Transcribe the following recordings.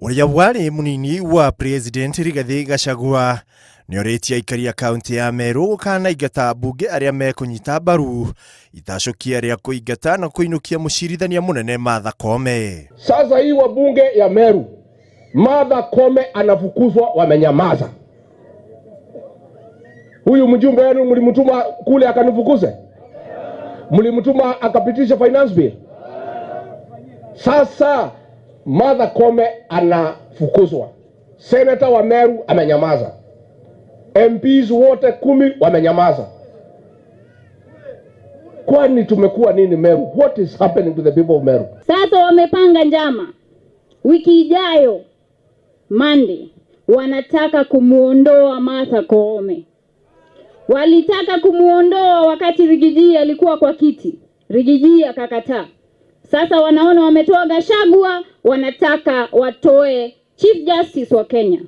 Uria wari munini wa President Rigathi Gachagua nioritie aikari a kaunti ya Meru kana ingata bunge aria mekunyita mbaru itacokia ria kuingata na kuinukia mucirithania munene Martha Koome. Sasa hii wabunge ya Meru, Martha Koome anafukuzwa, wamenyamaza. Huyu mjumbe wenu mlimtuma kule akanifukuze? Mlimtuma akapitisha finance bill? Sasa Martha Koome anafukuzwa. Senator wa Meru amenyamaza. MPs wote 10 wamenyamaza. Kwani tumekuwa nini Meru? What is happening to the people of Meru? Sasa wamepanga njama. Wiki ijayo Monday wanataka kumuondoa Martha Koome. Walitaka kumuondoa wakati Rigiji alikuwa kwa kiti. Rigiji akakataa. Sasa wanaona wametoa Gachagua, wanataka watoe Chief Justice wa Kenya.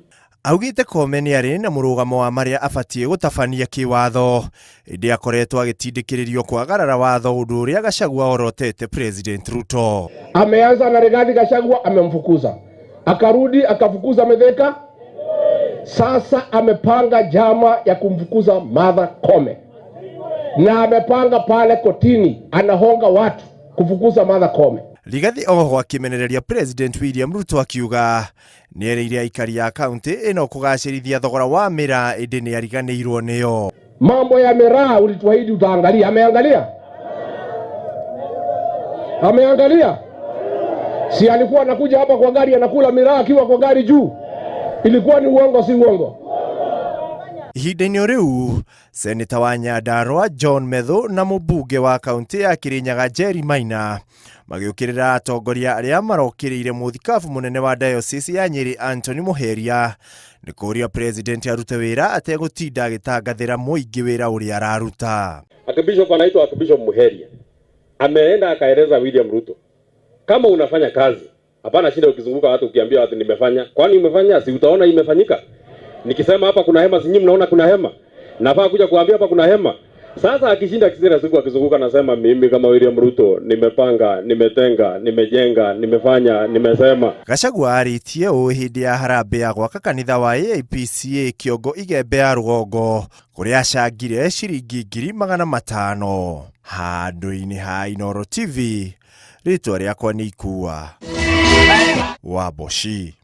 Augite Koome ni ari na murugamo wa maria afatie gutabania kiwatho indi akoretwo agitindikiririo kwagarara watho undu uria Gachagua orotete President Ruto. Ameanza na Rigathi Gachagua, amemfukuza, akarudi akafukuza Mithika. Sasa amepanga jama ya kumfukuza Martha Koome, na amepanga pale kotini anahonga watu kufukuza Martha Koome. Rigathi oho akimenereria President William Ruto akiuga niereire aikari ya kaunti ino kugacirithia thogora wa mira indi ni ariganirwo niyo. Mambo ya miraa ulituahidi utaangalia, ameangalia? Ameangalia? Si alikuwa anakuja hapa kwa gari anakula miraa akiwa kwa gari juu? Ilikuwa ni uongo si uongo? Ihinda-inĩ riu Senator wa Nyandarua John Methu na mũmbunge wa kaunti ya Kirinyaga Jerry Maina magiukirira atongoria aria marokiriire muthikabu munene wa diocese ya Nyeri Anthony Muheria ni kuria President arute wira ategutinda agitangathira muingi wira uria araruta. Akibishop anaitwa Akibishop Muheria ameenda akaeleza William Ruto, kama unafanya kazi hapana shida ukizunguka watu ukiambia watu nimefanya. Kwani umefanya? Si utaona imefanyika. Nikisema hapa kuna hema, sinyi mnaona kuna hema. Nafaa kuja kuambia hapa kuna hema. Sasa akishinda kisira siku akizunguka nasema mimi kama William Ruto nimepanga, nimetenga, nimejenga, nimefanya, nimesema. Gachagua aritie o hindi ya harambe ya gwaka kanitha wa AIPCA Kiongo Igembe ya Rugongo kuria acangire ciringi 500,000. Handu-ini ha Inooro TV, ritwa riakwa ni Ikua Waboshi.